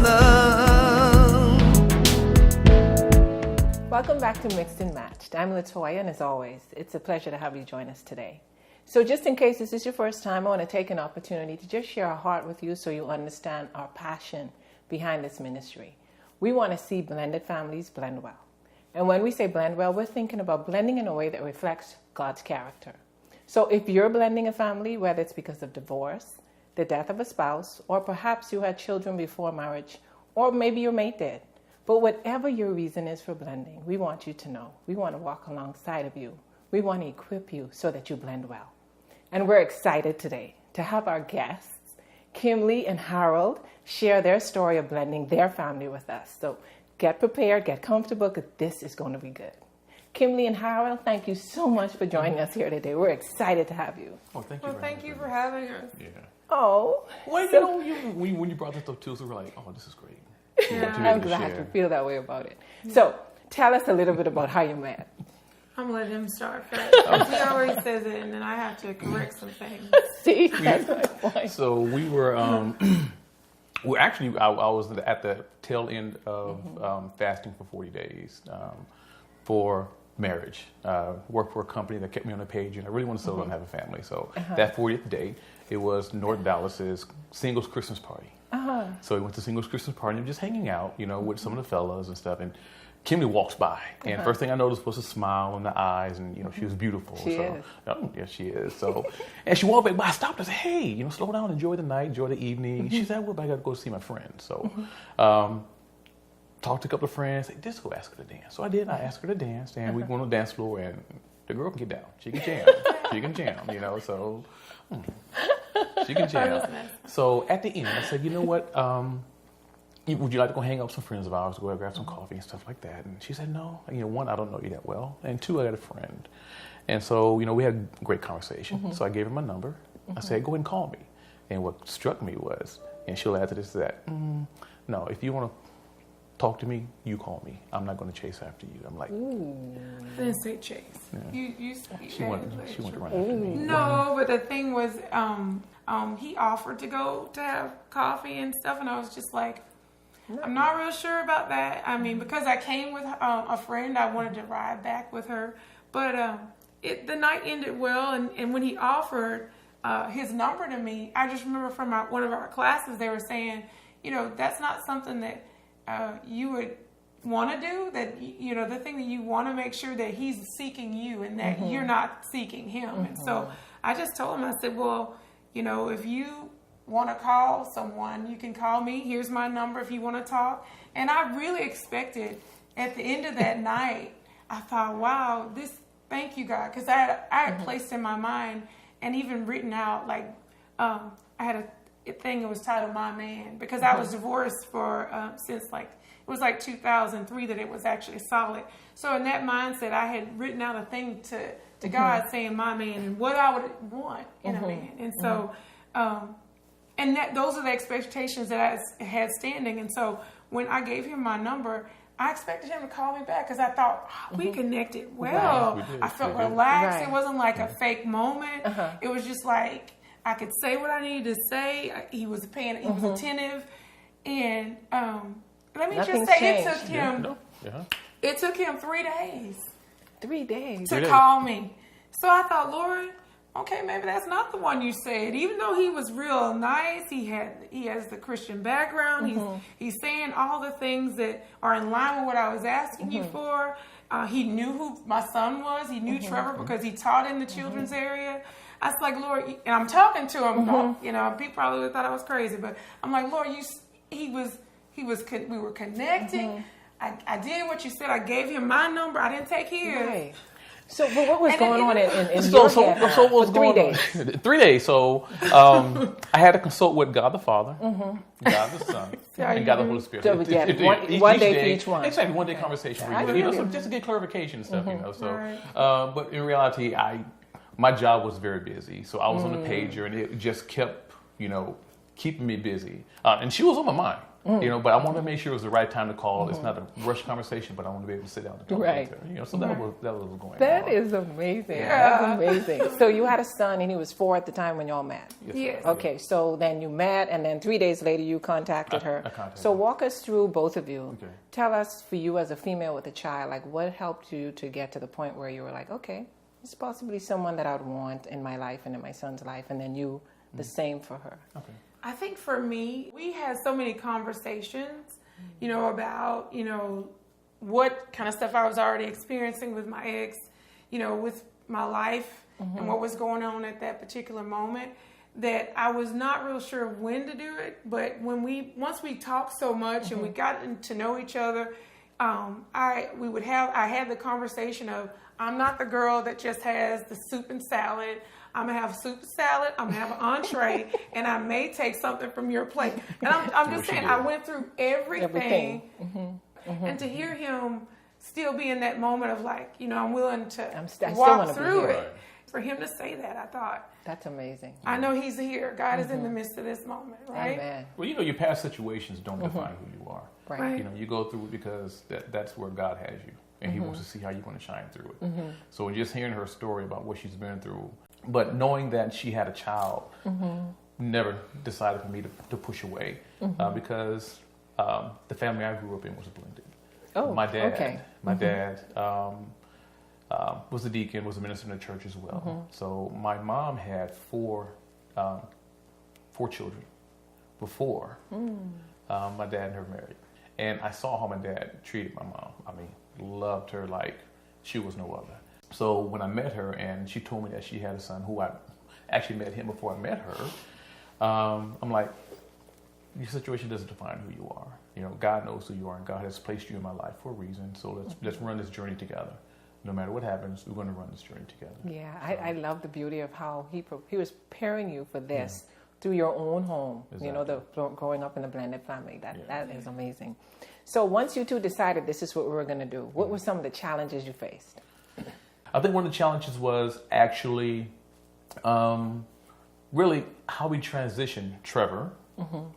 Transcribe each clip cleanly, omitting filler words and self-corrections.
love. Welcome back to Mixed and Matched. I'm Latoya, and as always, it's a pleasure to have you join us today. So just in case this is your first time, I want to take an opportunity to just share our heart with you so you understand our passion behind this ministry. We want to see blended families blend well. And when we say blend well, we're thinking about blending in a way that reflects God's character. So if you're blending a family, whether it's because of divorce, the death of a spouse, or perhaps you had children before marriage, or maybe your mate did, but whatever your reason is for blending, we want you to know. We want to walk alongside of you. We want to equip you so that you blend well. And we're excited today to have our guests, Kimley and Harold, share their story of blending their family with us. So get prepared, get comfortable, because this is going to be good. Kimley and Harold, thank you so much for joining us here today. We're excited to have you. Oh, thank you. Well, thank you for having us. Yeah. Oh. Well, So- when you brought this up too, so we're like, oh, this is great. I'm glad you feel that way about it. So tell us a little bit about how you met. I'm going to let him start first. He already says it, and then I have to correct some things. See, that's my point. So we were, well, actually, I was at the tail end of fasting for 40 days for marriage. Worked for a company that kept me on the page, and I really wanted to settle down and have a family. So that 40th day, it was North Dallas's singles Christmas party. So we went to singles Christmas party and just hanging out, you know, with some of the fellas and stuff. And Kimley walks by, and first thing I noticed was a smile in the eyes, and you know she was beautiful. She is. Oh, yes, she is. So, and she walked back by. I stopped and said, "Hey, you know, slow down, enjoy the night, enjoy the evening." She said, "Well, I got to go see my friend." So, talked to a couple of friends. Said, "Just go ask her to dance." So I did. I asked her to dance, and we went on the dance floor, and the girl can get down. She can jam. She can jam. You know, so she can jam. So at the end, I said, "You know what? Would you like to go hang out with some friends of ours, go grab some coffee and stuff like that?" And she said, "No, you know, one, I don't know you that well, and two, I got a friend." And so, you know, we had a great conversation. So I gave her my number. I said, "Go ahead and call me." And what struck me was, and she'll add to this, that, no, if you want to talk to me, you call me. I'm not going to chase after you. I'm like, I didn't say chase. Yeah. She went to run after me. No, but the thing was, he offered to go to have coffee and stuff, and I was just like, I'm not real sure about that. I mean, because I came with a friend, I wanted to ride back with her. But the night ended well, and when he offered his number to me, I just remember from one of our classes, they were saying, you know, that's not something that you would want to do, that, you know, the thing that you want to make sure that he's seeking you and that you're not seeking him. And so I just told him, I said, well, you know, if you want to call someone, you can call me. Here's my number if you want to talk. And I really expected at the end of that night, I thought, wow, thank you, God. Because I had placed in my mind and even written out, like, I had a thing that was titled My Man, because I was divorced for, since it was 2003 that it was actually solid. So in that mindset, I had written out a thing to God saying my man and what I would want in a man. And so, and those are the expectations that I had standing. And so when I gave him my number, I expected him to call me back because I thought, we connected well. Right. I felt relaxed. Right. It wasn't like a fake moment. It was just like I could say what I needed to say. He was attentive. And let me Nothing's just say, changed. it took him 3 days. 3 days. To call me. So I thought, Lord, okay, maybe that's not the one you said. Even though he was real nice, he has the Christian background. He's saying all the things that are in line with what I was asking you for. He knew who my son was. He knew Trevor because he taught in the children's area. I was like, Lord, and I'm talking to him. You know, people probably would have thought I was crazy, but I'm like, Lord, we were connecting. I did what you said. I gave him my number. I didn't take his. Right. So, but what was And going then on in So your what head was for 3 going days? on? 3 days. So I had to consult with God the Father, God the Son, and God the Holy Spirit. So, one day for each one. Exactly, one day conversation. I You know, feel so you. just to get clarification and stuff, you know. So, Right. but in reality, my job was very busy, so I was on the pager, and it just kept, you know, keeping me busy. And she was on my mind. You know, but I want to make sure it was the right time to call. It's not a rushed conversation, but I want to be able to sit down and talk with her. You know, so that was going on. That is amazing. Yeah. That's amazing. So you had a son, and he was 4 at the time when y'all met. Yes. Okay, so then you met, and then 3 days later you contacted her. I contacted so her. walk us through, both of you. Okay. Tell us, for you as a female with a child, like what helped you to get to the point where you were like, okay, this is possibly someone that I'd want in my life and in my son's life, and then you, the same for her. Okay. I think for me, we had so many conversations, you know, about, you know, what kind of stuff I was already experiencing with my ex, you know, with my life and what was going on at that particular moment, that I was not real sure when to do it. But once we talked so much and we got to know each other, I had the conversation of, I'm not the girl that just has the soup and salad. I'm going to have soup and salad, I'm going to have an entree, and I may take something from your plate. And I'm just saying, I went through everything. And to hear him still be in that moment of like, you know, I'm willing to walk through it. For him to say that, I thought, that's amazing. I know he's here. God is in the midst of this moment, right? Amen. Well, you know, your past situations don't define who you are. Right. You know, you go through it because that's where God has you, and He wants to see how you're going to shine through it. So just hearing her story about what she's been through, but knowing that she had a child, never decided for me to push away because the family I grew up in was blended. Oh, my dad, okay. Was a deacon, was a minister in the church as well. So my mom had four children before my dad and her married. And I saw how my dad treated my mom. I mean, loved her like she was no other. So when I met her and she told me that she had a son, who I actually met him before I met her, I'm like, your situation doesn't define who you are. You know, God knows who you are, and God has placed you in my life for a reason. So let's run this journey together. No matter what happens, we're going to run this journey together. Yeah, I love the beauty of how he was preparing you for this through your own home. Exactly. You know, growing up in a blended family. That is amazing. So once you two decided this is what we were going to do, what were some of the challenges you faced? I think one of the challenges was actually really how we transitioned Trevor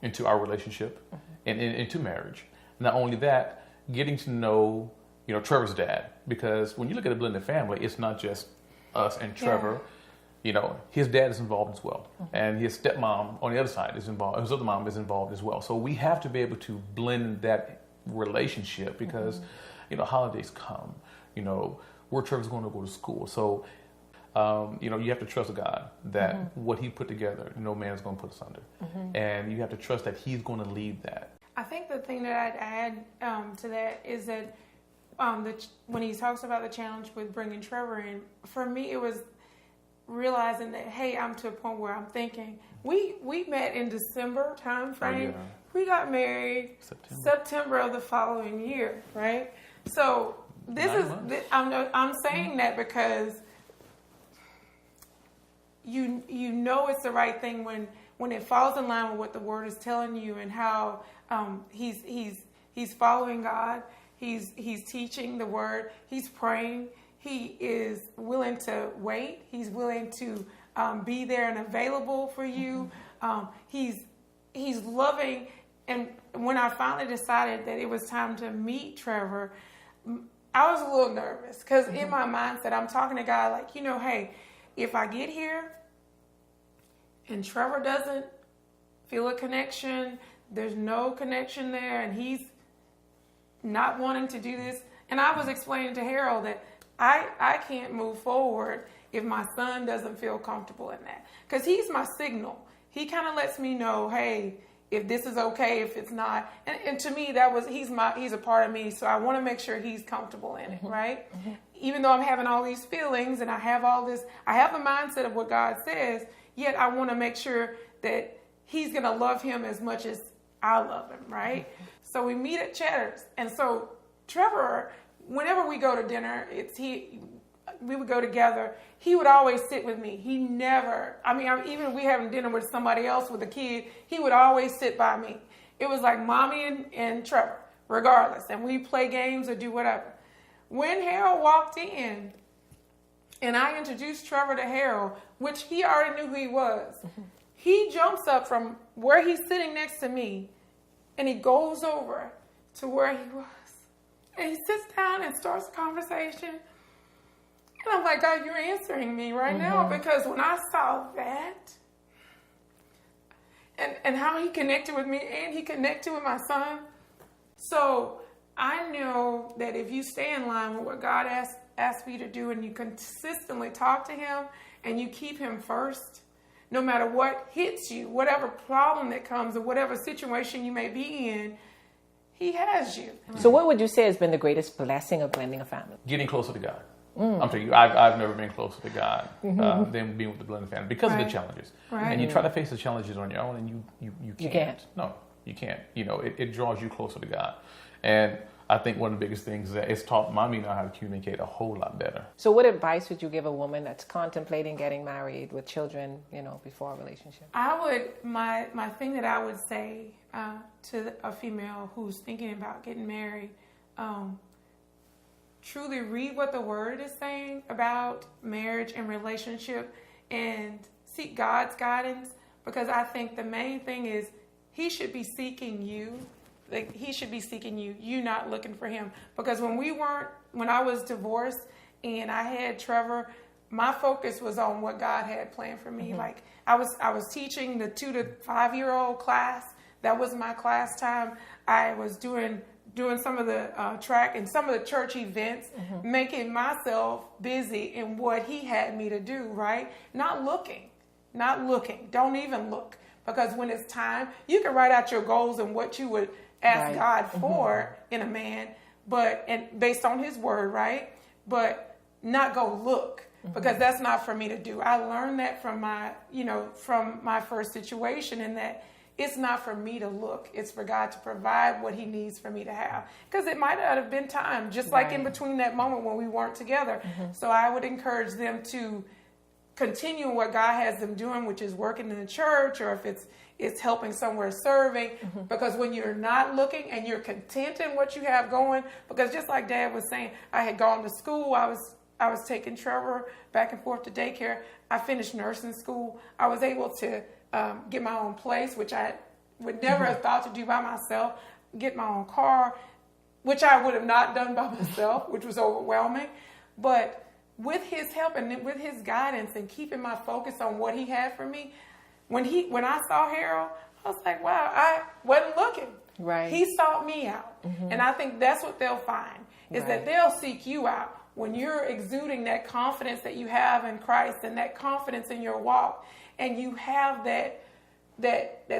into our relationship and into marriage. Not only that, getting to know, you know, Trevor's dad, because when you look at a blended family, it's not just us and Trevor. Yeah. You know, his dad is involved as well, and his stepmom on the other side is involved. His other mom is involved as well. So we have to be able to blend that relationship because, you know, holidays come. You know, where Trevor's going to go to school. So, you know, you have to trust God that what He put together, no man is going to put us under, and you have to trust that He's going to lead that. I think the thing that I'd add to that is that when he talks about the challenge with bringing Trevor in, for me it was realizing that, hey, I'm to a point where I'm thinking, we met in December time frame. Oh, yeah. We got married September of the following year, right? So I'm saying that because you know it's the right thing when it falls in line with what the Word is telling you and how he's following God. He's teaching the Word. He's praying. He is willing to wait. He's willing to be there and available for you. He's loving. And when I finally decided that it was time to meet Trevor, I was a little nervous because in my mindset, I'm talking to God like, you know, hey, if I get here and Trevor doesn't feel a connection, there's no connection there, and he's not wanting to do this. And I was explaining to Harold that I can't move forward if my son doesn't feel comfortable in that. Because he's my signal. He kind of lets me know, hey, if this is okay, if it's not. And to me, he's a part of me, so I want to make sure he's comfortable in it, right? Even though I'm having all these feelings and I have all this, I have a mindset of what God says, yet I want to make sure that he's going to love him as much as I love him, right? So we meet at Cheddar's. And so Trevor, whenever we go to dinner, we would go together. He would always sit with me. He never, even if we having dinner with somebody else with a kid, he would always sit by me. It was like mommy and Trevor, regardless. And we play games or do whatever. When Harold walked in and I introduced Trevor to Harold, which he already knew who he was, he jumps up from where he's sitting next to me And he goes over to where he was. And he sits down and starts a conversation. And I'm like, God, you're answering me right now. Because when I saw that, and how he connected with me, and he connected with my son. So I know that if you stay in line with what God asks you to do, and you consistently talk to him, and you keep him first, no matter what hits you, whatever problem that comes, or whatever situation you may be in, he has you. So what would you say has been the greatest blessing of blending a family? Getting closer to God. I'm telling you, I've never been closer to God than being with the blended family because of the challenges. Right. And you try to face the challenges on your own, and you can't. You can't. No, you can't. You know, it draws you closer to God. And I think one of the biggest things is that it's taught me now how to communicate a whole lot better. So what advice would you give a woman that's contemplating getting married with children, before a relationship? My thing that I would say to a female who's thinking about getting married, truly read what the word is saying about marriage and relationship and seek God's guidance, because I think the main thing is he should be seeking you. Like, he should be seeking you. You not looking for him. Because when I was divorced and I had Trevor, my focus was on what God had planned for me. Like, I was teaching the 2 to 5 year old class. That was my class time. I was doing some of the track and some of the church events, making myself busy in what he had me to do, right? Not looking. Don't even look. Because when it's time, you can write out your goals and what you would ask God for in a man, and based on his word, right? But not go look, because that's not for me to do. I learned that from my first situation, in that it's not for me to look. It's for God to provide what he needs for me to have. Because it might not have been time, just like in between that moment when we weren't together. So I would encourage them to continue what God has them doing, which is working in the church, or if it's helping somewhere serving. Because when you're not looking and you're content in what you have going, because just like Dad was saying, I had gone to school. I was taking Trevor back and forth to daycare. I finished nursing school. I was able to get my own place, which I would never have thought to do by myself. Get my own car, which I would have not done by myself, which was overwhelming. But with his help and with his guidance and keeping my focus on what he had for me, when I saw Harold, I was like, wow, I wasn't looking. Right. He sought me out. And I think that's what they'll find, is that they'll seek you out when you're exuding that confidence that you have in Christ and that confidence in your walk, and you have that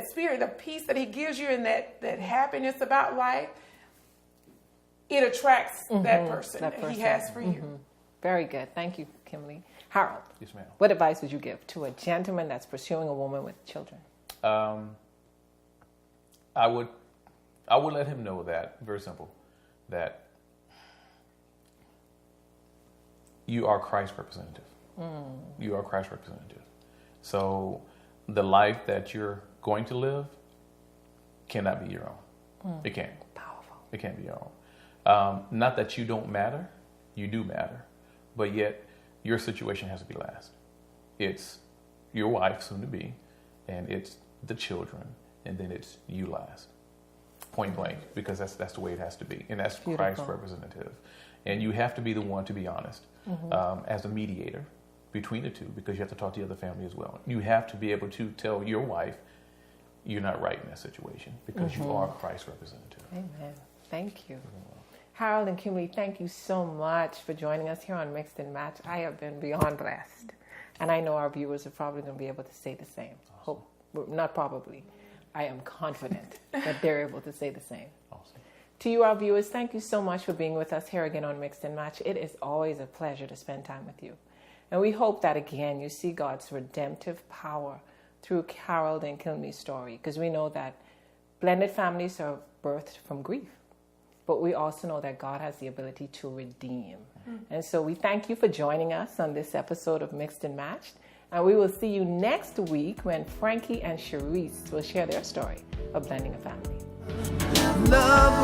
spirit, the peace that he gives you, and that happiness about life. It attracts that person that he has for you. Very good. Thank you, Kimley. Harold, Yes, ma'am. what advice would you give to a gentleman that's pursuing a woman with children? I would let him know that, very simple, that you are Christ's representative. You are Christ's representative. So the life that you're going to live cannot be your own. It can't. Powerful. It can't be your own. Not that you don't matter. You do matter. But yet, your situation has to be last. It's your wife, soon to be, and it's the children, and then it's you last. Point blank, because that's the way it has to be. And that's Beautiful. Christ's representative. And you have to be the one to be honest as a mediator between the two, because you have to talk to the other family as well. You have to be able to tell your wife you're not right in that situation, because you are Christ's representative. Amen. Thank you. Harold and Kimley, thank you so much for joining us here on Mixed and Match. I have been beyond blessed. And I know our viewers are probably going to be able to say the same. Awesome. Not probably. I am confident that they're able to say the same. Awesome. To you, our viewers, thank you so much for being with us here again on Mixed and Match. It is always a pleasure to spend time with you. And we hope that, again, you see God's redemptive power through Harold and Kimley's story, because we know that blended families are birthed from grief. But we also know that God has the ability to redeem. And so we thank you for joining us on this episode of Mixed and Matched. And we will see you next week when Frankie and Sharice will share their story of blending a family. Love